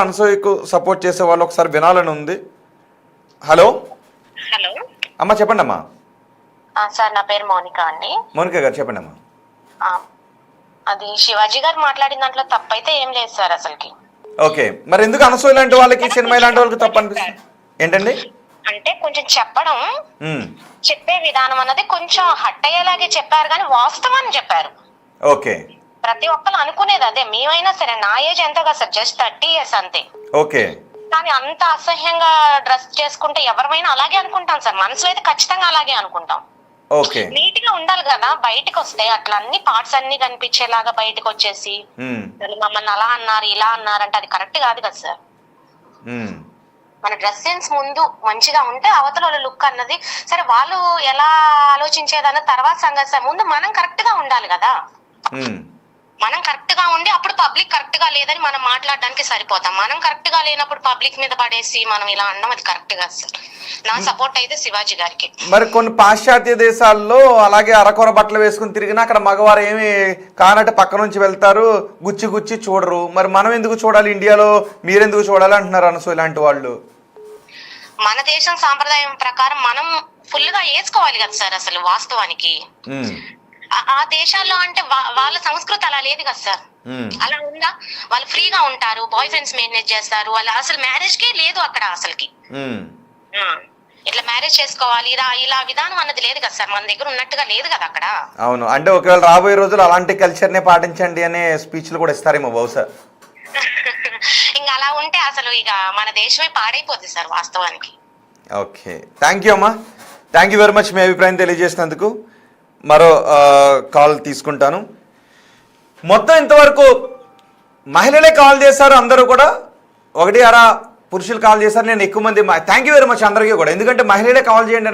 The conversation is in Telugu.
అనసూయకు సపోర్ట్ చేసే వాళ్ళు ఒకసారి వినాలని ఉంది. హలో హలో అమ్మా, చెప్పండి అమ్మా. సార్, నా పేరు మౌనిక అండి. మౌనిక గారు చెప్పండి అమ్మా. అది శివాజీ గారు మాట్లాడిన దాంట్లో తప్పైతే ఏం లేదు సార్ అసలుకి. ఓకే, మరి ఎందుకు అనసూయ లాంటి వాళ్ళకి, సినిమా లాంటి వాళ్ళకి తప్పు అనిపిస్తుంది ఏంటండి? అంటే కొంచెం చెప్పే విధానం అన్నది కొంచెం హట్ అయ్యేలాగే చెప్పారు, కానీ వాస్తవాన్ని చెప్పారు. ఓకే, ప్రతి ఒక్కరు అనుకునేది అదే. మేమైనా సరే, నా ఏజ్ ఎంత కదా సార్, జస్ట్ 30 years అంతే. ఓకే, కానీ అంత అసహ్యంగా డ్రెస్ చేసుకుంటే ఎవరైనా అలాగే అనుకుంటాం సార్. మనసులో అయితే ఖచ్చితంగా అలాగే అనుకుంటాం. ఓకే, నీట్ గా ఉండాలి కదా. బయటకు వస్తే అట్లా అన్ని పార్ట్స్ అన్ని కనిపించేలాగా బయటకు వచ్చేసి మమ్మల్ని అలా అన్నారు ఇలా అన్నారు అంటే అది కరెక్ట్ కాదు కదా సార్. మన డ్రెస్ సెన్స్ ముందు మంచిగా ఉంటే అవతల వాళ్ళ లుక్ అన్నది సరే, వాళ్ళు ఎలా ఆలోచించేదన్న తర్వాత సంగతి సార్. ముందు మనం కరెక్ట్ గా ఉండాలి కదా. మనం కరెక్ట్ గా ఉండి అప్పుడు పబ్లిక్ కరెక్ట్ గా లేదని మనం మాట్లాడడానికి సరిపోతాం. మనం కరెక్ట్ గా లేనప్పుడు పబ్లిక్ మీద పడేసి మనం ఇలా అనడం అది కరెక్ట్ గా సార్. నా సపోర్ట్ అయితే శివాజీ గారికి. మరి కొన్ని పాశ్చాత్య దేశాల్లో అలాగే అరకొర బట్టలు వేసుకుని తిరిగినా అక్కడ మగవారు ఏమి కానట్టు పక్క నుంచి వెళ్తారు, గుచ్చి గుచ్చి చూడరు. మరి మనం ఎందుకు చూడాలి ఇండియాలో, మీరెందుకు చూడాలి అంటున్నారు అనసూయ లాంటి వాళ్ళు? మన దేశం సాంప్రదాయం ప్రకారం మనం ఫుల్ గా వేసుకోవాలి కదా సార్. అసలు వాస్తవానికి ఆ దేశాల్లో అంటే వాళ్ళ సంస్కృతి అలా లేదు కదా సార్. అలా ఉందా? వాళ్ళు ఫ్రీగా ఉంటారు, బాయ్ ఫ్రెండ్స్ మేనేజ్ చేస్తారు. వాళ్ళు అసలు మ్యారేజ్ కే లేదు అక్కడ అసలుకి. ఇట్లా మ్యారేజ్ చేసుకోవాలి ఇలా విధానం అన్నది లేదు కదా సార్. మన దగ్గర ఉన్నట్టుగా లేదు కదా అక్కడ. అవును, అంటే ఒకవేళ రాబోయే రోజులు అలాంటి కల్చర్ నే పాటించండి అనే స్పీచ్లు కూడా ఇస్తారేమో బహుశా. ఇంకా అలా ఉంటే అసలు ఇక మన దేశమే పాడైపోద్ది సార్ వాస్తవానికి. ఓకే, థ్యాంక్ యూ అమ్మా, థ్యాంక్ యూ వెరీ మచ్ మీ అభిప్రాయం తెలియజేసినందుకు. మరో కాల్ తీసుకుంటాను. మొత్తం ఇంతవరకు మహిళలే కాల్ చేశారు, అందరూ కూడా. ఒకటి అరా పురుషులు కాల్ చేశారు. నేను ఎక్కువ మంది థ్యాంక్ యూ వెరీ మచ్ అందరికీ కూడా, ఎందుకంటే మహిళలే కాల్ చేయండి